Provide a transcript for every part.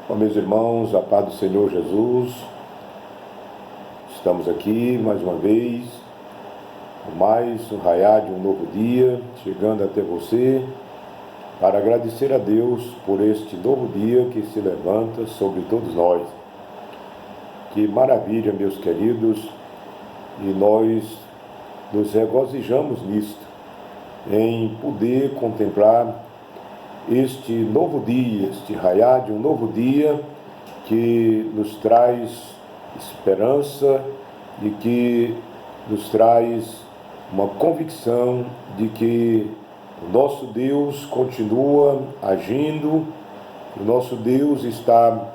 Bom, meus irmãos, a paz do Senhor Jesus, estamos aqui mais uma vez, com mais um raiar de um novo dia, chegando até você, para agradecer a Deus por este novo dia que se levanta sobre todos nós. Que maravilha, meus queridos, e nós nos regozijamos nisto, em poder contemplar este novo dia, este raiar de um novo dia que nos traz esperança e que nos traz uma convicção de que o nosso Deus continua agindo, o nosso Deus está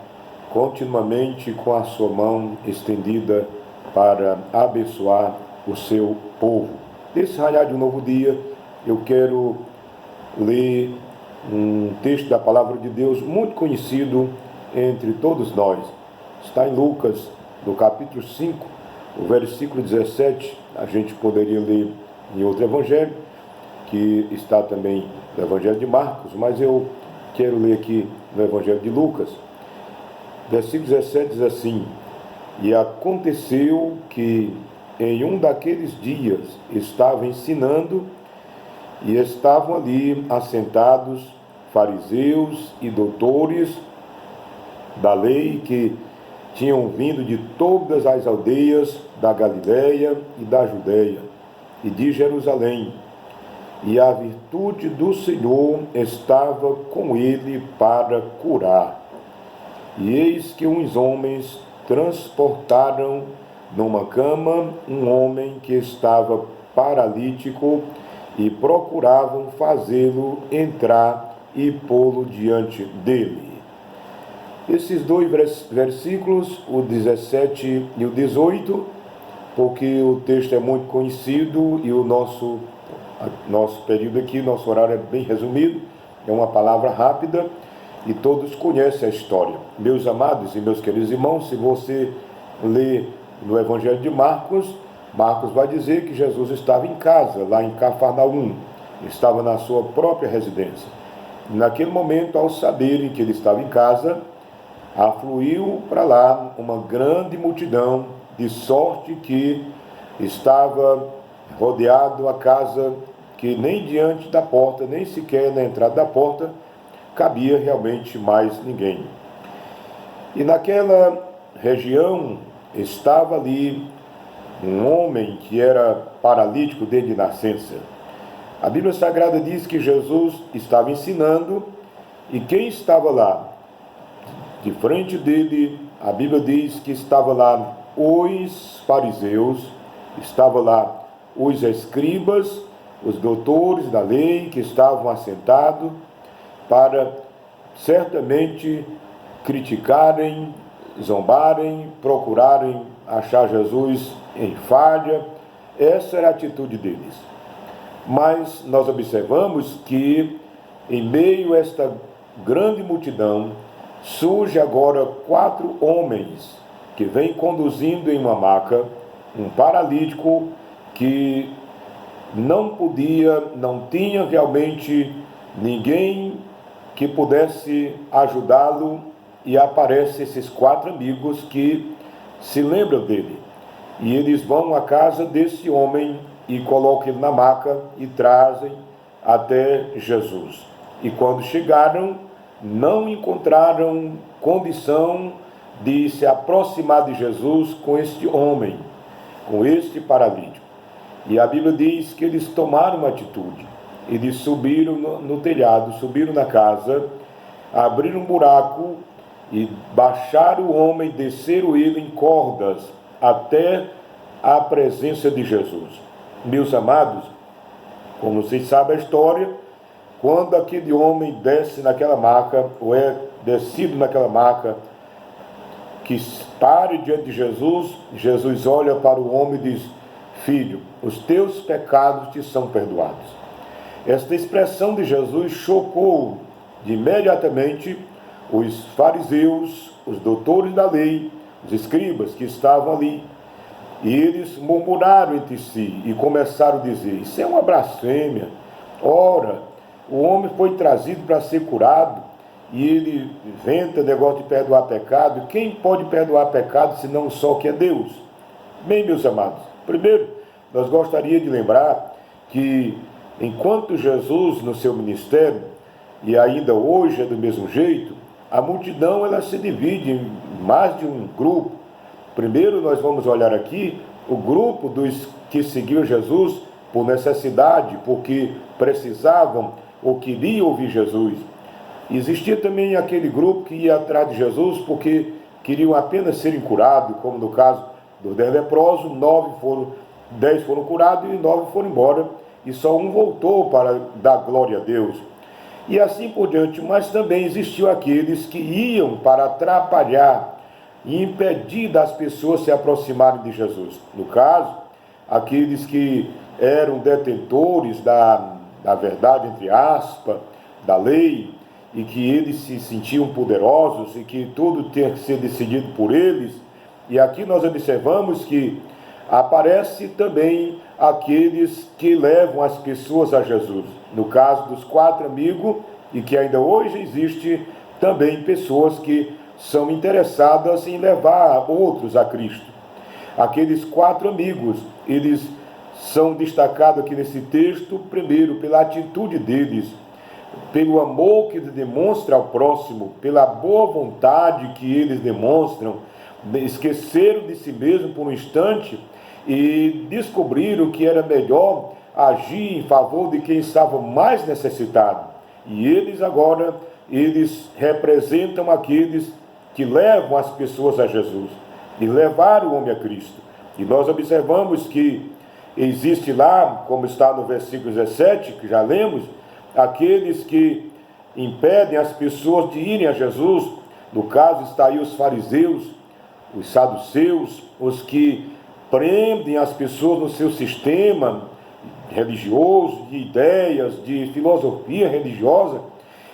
continuamente com a sua mão estendida para abençoar o seu povo. Nesse raiar de um novo dia, eu quero ler um texto da palavra de Deus muito conhecido entre todos nós. Está em Lucas, no capítulo 5, o versículo 17. A gente poderia ler em outro evangelho, que está também no evangelho de Marcos, mas eu quero ler aqui no evangelho de Lucas. Versículo 17 diz assim: E aconteceu que em um daqueles dias estava ensinando, e estavam ali assentados fariseus e doutores da lei que tinham vindo de todas as aldeias da Galileia e da Judeia e de Jerusalém. E a virtude do Senhor estava com ele para curar. E eis que uns homens transportaram numa cama um homem que estava paralítico e procuravam fazê-lo entrar e pô-lo diante dele. Esses dois versículos, o 17 e o 18, porque o texto é muito conhecido e o nosso período aqui, nosso horário é bem resumido, é uma palavra rápida e todos conhecem a história. Meus amados e meus queridos irmãos, se você ler no Evangelho de Marcos, Marcos vai dizer que Jesus estava em casa, lá em Cafarnaum, estava na sua própria residência. Naquele momento, ao saberem que ele estava em casa, afluiu para lá uma grande multidão, de sorte que estava rodeado a casa, que nem diante da porta, nem sequer na entrada da porta, cabia realmente mais ninguém. E naquela região estava ali um homem que era paralítico desde nascença. A Bíblia Sagrada diz que Jesus estava ensinando, e quem estava lá? De frente dele, a Bíblia diz que estava lá os fariseus, estava lá os escribas, os doutores da lei que estavam assentados para certamente criticarem, zombarem, procurarem achar Jesus em falha. Essa era a atitude deles. Mas nós observamos que em meio a esta grande multidão surge agora 4 homens que vêm conduzindo em uma maca um paralítico que não tinha realmente ninguém que pudesse ajudá-lo, e aparecem esses 4 amigos que se lembram dele. E eles vão à casa desse homem e colocam ele na maca e trazem até Jesus. E quando chegaram, não encontraram condição de se aproximar de Jesus com este homem, com este paralítico. E a Bíblia diz que eles tomaram uma atitude. Eles subiram no telhado, subiram na casa, abriram um buraco e baixaram o homem, desceram ele em cordas até a presença de Jesus. Meus amados, como vocês sabem a história, quando aquele homem desce naquela maca, ou é descido naquela maca, que pare diante de Jesus, Jesus olha para o homem e diz: Filho, os teus pecados te são perdoados. Esta expressão de Jesus chocou de imediatamente os fariseus, os doutores da lei, os escribas que estavam ali. E eles murmuraram entre si e começaram a dizer: isso é uma blasfêmia. Ora, o homem foi trazido para ser curado, e ele inventa negócio de perdoar pecado. Quem pode perdoar pecado senão só que é Deus? Bem, meus amados, primeiro, nós gostaríamos de lembrar que enquanto Jesus no seu ministério, e ainda hoje é do mesmo jeito, a multidão ela se divide em mais de um grupo. Primeiro nós vamos olhar aqui o grupo dos que seguiam Jesus por necessidade, porque precisavam ou queriam ouvir Jesus. Existia também aquele grupo que ia atrás de Jesus porque queriam apenas serem curados, como no caso dos 10 leprosos, 10 foram curados e 9 foram embora, e só um voltou para dar glória a Deus. E assim por diante. Mas também existiam aqueles que iam para atrapalhar e impedir das pessoas se aproximarem de Jesus. No caso, aqueles que eram detentores da verdade, entre aspas, da lei, e que eles se sentiam poderosos e que tudo tinha que ser decidido por eles. E aqui nós observamos que aparece também aqueles que levam as pessoas a Jesus. No caso dos 4 amigos, e que ainda hoje existe também pessoas que são interessadas em levar outros a Cristo. Aqueles 4 amigos, eles são destacados aqui nesse texto, primeiro, pela atitude deles, pelo amor que eles demonstram ao próximo, pela boa vontade que eles demonstram, esqueceram de si mesmo por um instante e descobriram que era melhor agir em favor de quem estava mais necessitado. E eles agora, eles representam aqueles que levam as pessoas a Jesus, e levaram o homem a Cristo. E nós observamos que existe lá, como está no versículo 17, que já lemos, aqueles que impedem as pessoas de irem a Jesus. No caso está aí os fariseus, os saduceus, os que prendem as pessoas no seu sistema religioso, de ideias, de filosofia religiosa,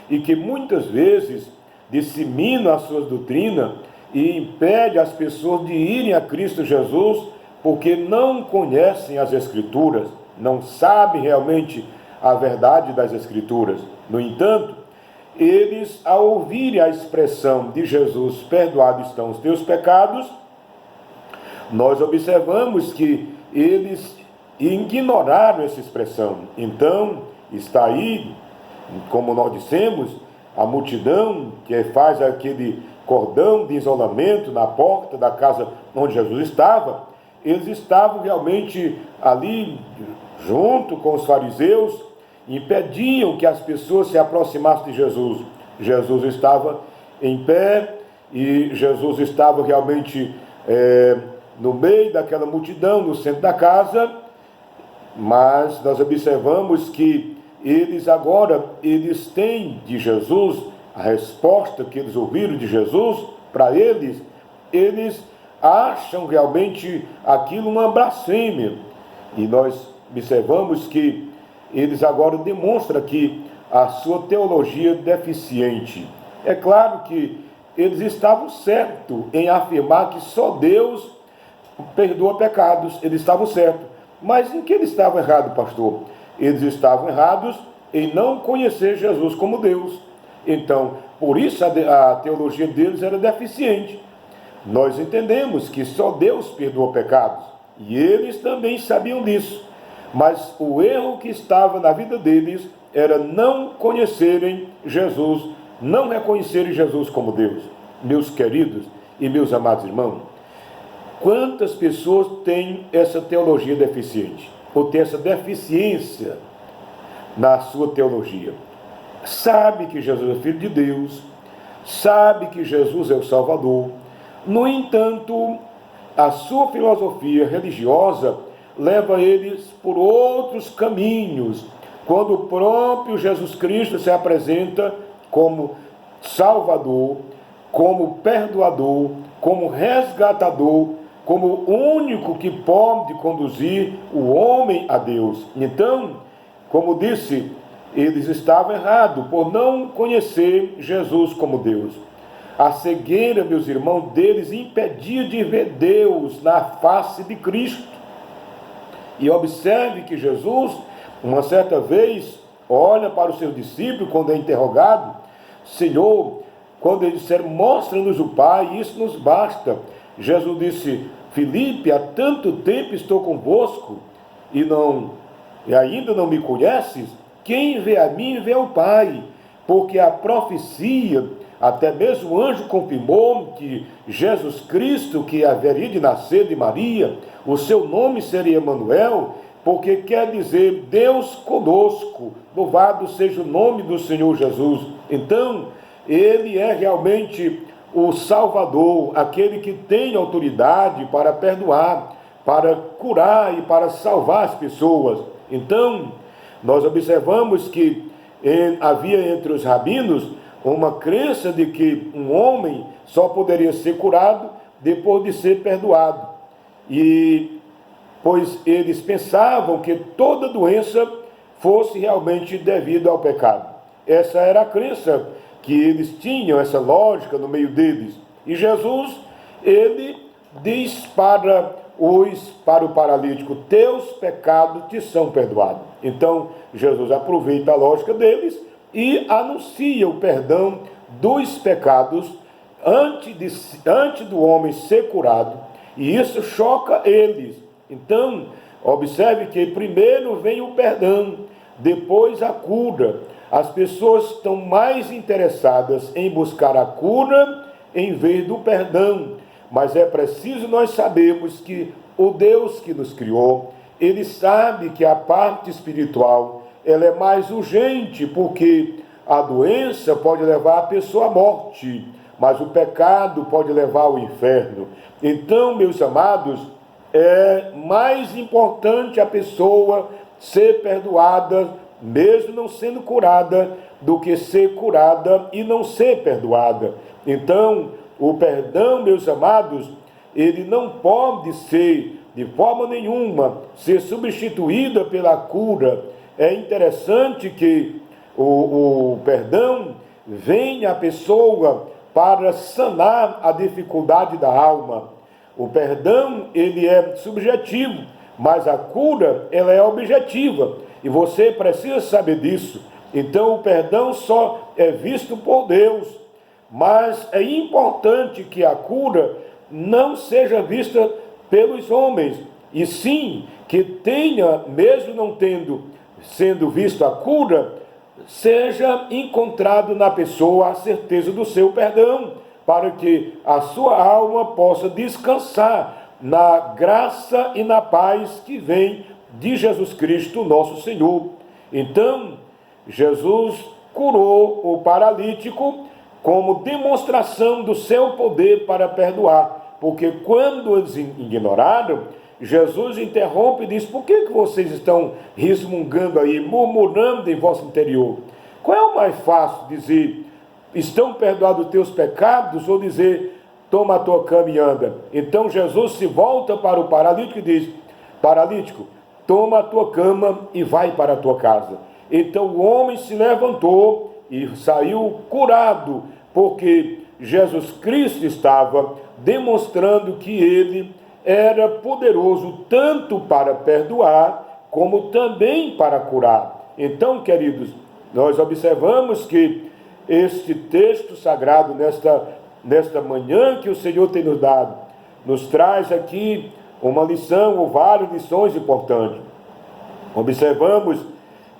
e que muitas vezes disseminam as suas doutrinas e impedem as pessoas de irem a Cristo Jesus, porque não conhecem as Escrituras, não sabem realmente a verdade das Escrituras. No entanto, eles, ao ouvirem a expressão de Jesus, perdoados estão os teus pecados, nós observamos que eles ignoraram essa expressão. Então, está aí, como nós dissemos, a multidão que faz aquele cordão de isolamento na porta da casa onde Jesus estava. Eles estavam realmente ali, junto com os fariseus, impediam que as pessoas se aproximassem de Jesus. Jesus estava em pé e Jesus estava realmente no meio daquela multidão, no centro da casa, mas nós observamos que eles agora, eles têm de Jesus, a resposta que eles ouviram de Jesus, para eles acham realmente aquilo uma blasfêmia. E nós observamos que eles agora demonstram aqui a sua teologia deficiente. É claro que eles estavam certos em afirmar que só Deus perdoa pecados, eles estavam certos. Mas em que eles estavam errados, pastor? Eles estavam errados em não conhecer Jesus como Deus. Então, por isso a teologia deles era deficiente. Nós entendemos que só Deus perdoa pecados, e eles também sabiam disso. Mas o erro que estava na vida deles era não conhecerem Jesus, não reconhecerem Jesus como Deus. Meus queridos e meus amados irmãos, quantas pessoas têm essa teologia deficiente, ou têm essa deficiência na sua teologia? Sabe que Jesus é Filho de Deus, sabe que Jesus é o Salvador, no entanto, a sua filosofia religiosa leva eles por outros caminhos, quando o próprio Jesus Cristo se apresenta como Salvador, como perdoador, como resgatador, como o único que pode conduzir o homem a Deus. Então, como disse, eles estavam errados por não conhecer Jesus como Deus. A cegueira, meus irmãos, deles impedia de ver Deus na face de Cristo. E observe que Jesus, uma certa vez, olha para os seus discípulos quando é interrogado. Senhor, quando eles disseram, mostra-nos o Pai, isso nos basta. Jesus disse, Filipe, há tanto tempo estou convosco e ainda não me conheces? Quem vê a mim, vê o Pai. Porque a profecia, até mesmo o anjo confirmou que Jesus Cristo, que haveria de nascer de Maria, o seu nome seria Emanuel, porque quer dizer Deus conosco. Louvado seja o nome do Senhor Jesus. Então, ele é realmente o Salvador, aquele que tem autoridade para perdoar, para curar e para salvar as pessoas. Então, nós observamos que havia entre os rabinos uma crença de que um homem só poderia ser curado depois de ser perdoado. Pois eles pensavam que toda doença fosse realmente devido ao pecado. Essa era a crença que eles tinham, essa lógica no meio deles. E Jesus, ele diz para o paralítico, teus pecados te são perdoados. Então, Jesus aproveita a lógica deles e anuncia o perdão dos pecados antes do homem ser curado. E isso choca eles. Então, observe que primeiro vem o perdão, depois a cura. As pessoas estão mais interessadas em buscar a cura em vez do perdão. Mas é preciso nós sabermos que o Deus que nos criou, ele sabe que a parte espiritual, ela é mais urgente, porque a doença pode levar a pessoa à morte, mas o pecado pode levar ao inferno. Então, meus amados, é mais importante a pessoa ser perdoada, mesmo não sendo curada, do que ser curada e não ser perdoada. Então, o perdão, meus amados, ele não pode ser, de forma nenhuma, ser substituída pela cura. É interessante que o perdão venha à pessoa para sanar a dificuldade da alma. O perdão, ele é subjetivo, mas a cura, ela é objetiva. E você precisa saber disso. Então, o perdão só é visto por Deus. Mas é importante que a cura não seja vista pelos homens, e sim que tenha, mesmo não sendo visto a cura, seja encontrado na pessoa a certeza do seu perdão, para que a sua alma possa descansar na graça e na paz que vem de Jesus Cristo, nosso Senhor. Então, Jesus curou o paralítico como demonstração do seu poder para perdoar, porque quando eles ignoraram, Jesus interrompe e diz, por que vocês estão resmungando aí, murmurando em vosso interior? Qual é o mais fácil, dizer, estão perdoados os teus pecados, ou dizer, toma a tua cama e anda? Então Jesus se volta para o paralítico e diz, paralítico, toma a tua cama e vai para a tua casa. Então o homem se levantou e saiu curado, porque Jesus Cristo estava demonstrando que ele era poderoso tanto para perdoar, como também para curar. Então, queridos, nós observamos que este texto sagrado, nesta manhã que o Senhor tem nos dado, nos traz aqui uma lição, ou várias lições importantes. Observamos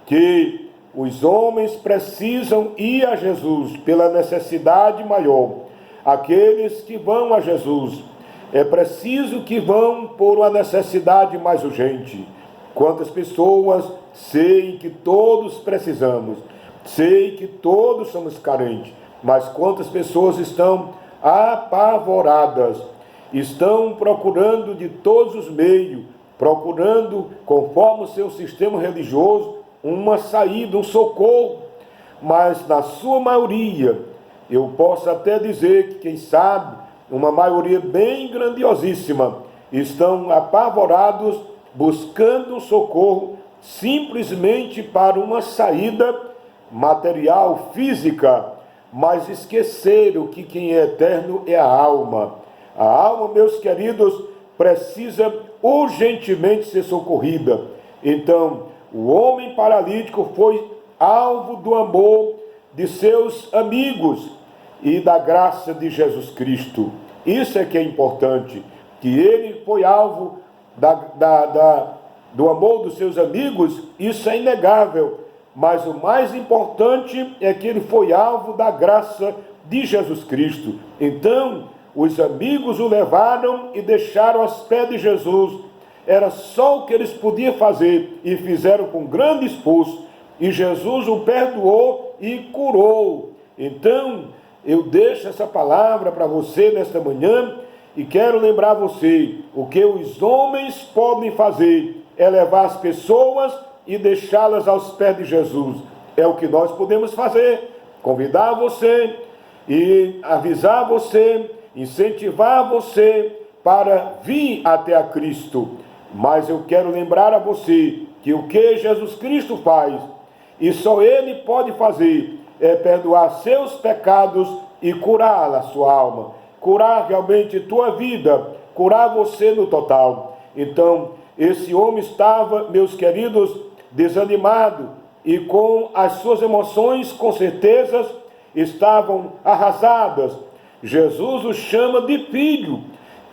que os homens precisam ir a Jesus pela necessidade maior. Aqueles que vão a Jesus, é preciso que vão por uma necessidade mais urgente. Quantas pessoas, sei que todos precisamos, sei que todos somos carentes, mas quantas pessoas estão apavoradas, estão procurando de todos os meios, procurando, conforme o seu sistema religioso, uma saída, um socorro, mas na sua maioria, eu posso até dizer que, quem sabe, uma maioria bem grandiosíssima, estão apavorados, buscando socorro, simplesmente para uma saída material, física, mas esqueceram que quem é eterno é a alma. A alma, meus queridos, precisa urgentemente ser socorrida. Então, o homem paralítico foi alvo do amor de seus amigos e da graça de Jesus Cristo. Isso é que é importante, que ele foi alvo do amor dos seus amigos, isso é inegável, mas o mais importante é que ele foi alvo da graça de Jesus Cristo. Então, os amigos o levaram e deixaram aos pés de Jesus. Era só o que eles podiam fazer, e fizeram com grande esforço, e Jesus o perdoou e curou. Então, eu deixo essa palavra para você nesta manhã, e quero lembrar você, o que os homens podem fazer é levar as pessoas e deixá-las aos pés de Jesus. É o que nós podemos fazer, convidar você e avisar você, incentivar você para vir até a Cristo. Mas eu quero lembrar a você que o que Jesus Cristo faz, e só Ele pode fazer, é perdoar seus pecados e curar a sua alma, curar realmente tua vida, curar você no total. Então, esse homem estava, meus queridos, desanimado, e com as suas emoções, com certeza, estavam arrasadas. Jesus o chama de filho.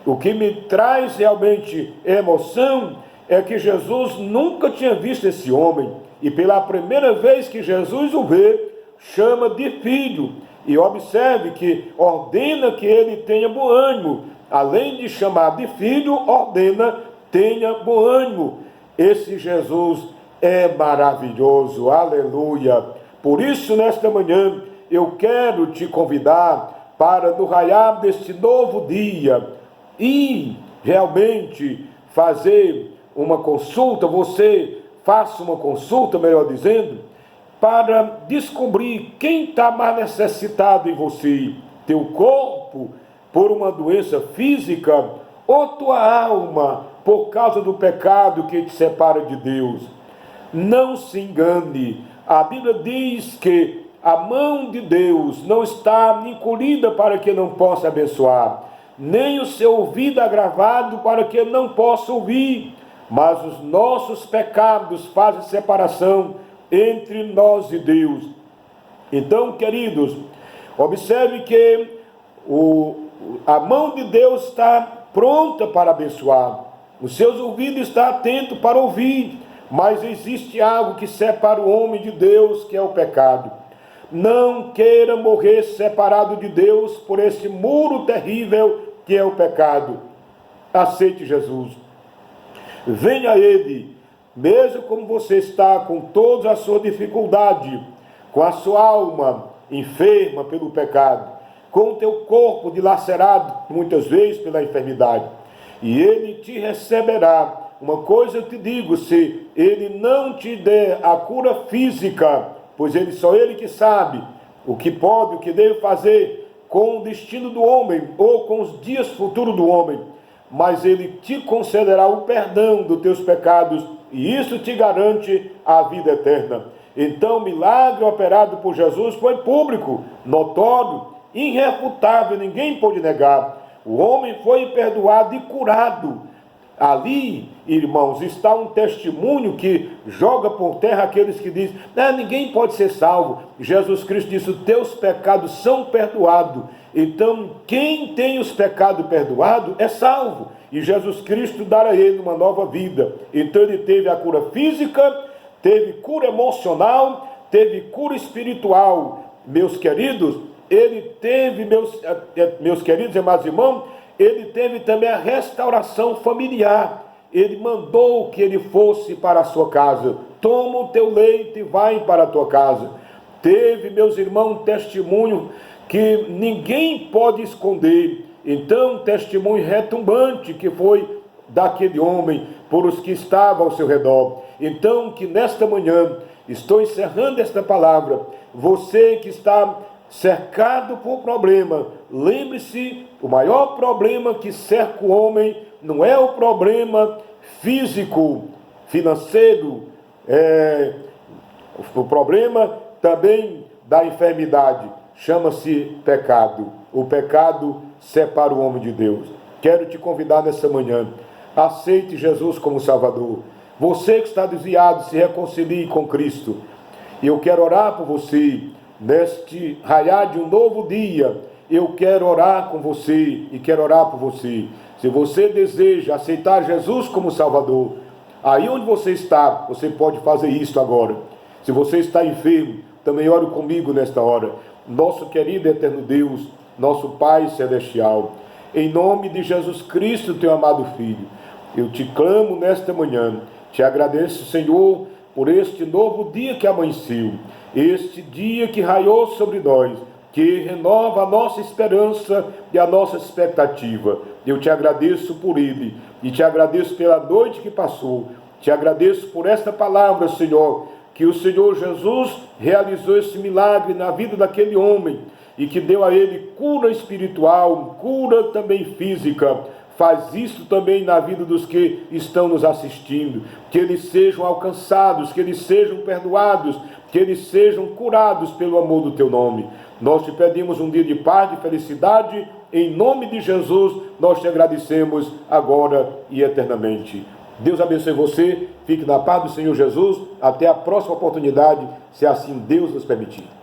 O que me traz realmente emoção é que Jesus nunca tinha visto esse homem, e pela primeira vez que Jesus o vê, chama de filho. E observe que ordena que ele tenha bom ânimo. Além de chamar de filho, ordena, tenha bom ânimo. Esse Jesus é maravilhoso, aleluia. Por isso, nesta manhã, eu quero te convidar para, no raiar deste novo dia, e realmente fazer uma consulta, você faça uma consulta, melhor dizendo, para descobrir quem está mais necessitado em você, teu corpo, por uma doença física, ou tua alma, por causa do pecado que te separa de Deus. Não se engane, a Bíblia diz que a mão de Deus não está encolhida para que não possa abençoar, nem o seu ouvido agravado para que não possa ouvir, mas os nossos pecados fazem separação entre nós e Deus. Então, queridos, observe que a mão de Deus está pronta para abençoar, os seus ouvidos estão atentos para ouvir, mas existe algo que separa o homem de Deus, que é o pecado. Não queira morrer separado de Deus por esse muro terrível que é o pecado. Aceite Jesus. Venha a Ele, mesmo como você está com toda a sua dificuldade, com a sua alma enferma pelo pecado, com o teu corpo dilacerado muitas vezes pela enfermidade, e Ele te receberá. Uma coisa eu te digo, se Ele não te der a cura física, pois só Ele que sabe o que pode, o que deve fazer com o destino do homem, ou com os dias futuros do homem, mas Ele te concederá o perdão dos teus pecados, e isso te garante a vida eterna. Então, o milagre operado por Jesus foi público, notório, irrefutável, ninguém pôde negar. O homem foi perdoado e curado. Ali, irmãos, está um testemunho que joga por terra aqueles que dizem: ninguém pode ser salvo. Jesus Cristo disse: os teus pecados são perdoados. Então, quem tem os pecados perdoados é salvo. E Jesus Cristo dará a ele uma nova vida. Então, ele teve a cura física, teve cura emocional, teve cura espiritual. Meus queridos, ele teve, meus queridos e amados irmãos, ele teve também a restauração familiar. Ele mandou que ele fosse para a sua casa. Toma o teu leite e vai para a tua casa. Teve, meus irmãos, um testemunho que ninguém pode esconder. Então, um testemunho retumbante que foi daquele homem por os que estavam ao seu redor. Então, que nesta manhã, estou encerrando esta palavra, você que está cercado por problema, lembre-se, o maior problema que cerca o homem não é o problema físico, financeiro, o problema também da enfermidade, chama-se pecado. O pecado separa o homem de Deus. Quero te convidar nessa manhã, aceite Jesus como Salvador. Você que está desviado, se reconcilie com Cristo. Eu quero orar por você neste raiar de um novo dia. Eu quero orar com você e quero orar por você. Se você deseja aceitar Jesus como Salvador, aí onde você está, você pode fazer isso agora. Se você está enfermo, também ore comigo nesta hora. Nosso querido e eterno Deus, nosso Pai Celestial, em nome de Jesus Cristo, teu amado Filho, eu te clamo nesta manhã, te agradeço, Senhor, por este novo dia que amanheceu, este dia que raiou sobre nós, que renova a nossa esperança e a nossa expectativa. Eu te agradeço por ele e te agradeço pela noite que passou. Te agradeço por esta palavra, Senhor, que o Senhor Jesus realizou esse milagre na vida daquele homem e que deu a ele cura espiritual, cura também física. Faz isso também na vida dos que estão nos assistindo, que eles sejam alcançados, que eles sejam perdoados, que eles sejam curados pelo amor do teu nome. Nós te pedimos um dia de paz, de felicidade, em nome de Jesus, nós te agradecemos agora e eternamente. Deus abençoe você, fique na paz do Senhor Jesus, até a próxima oportunidade, se assim Deus nos permitir.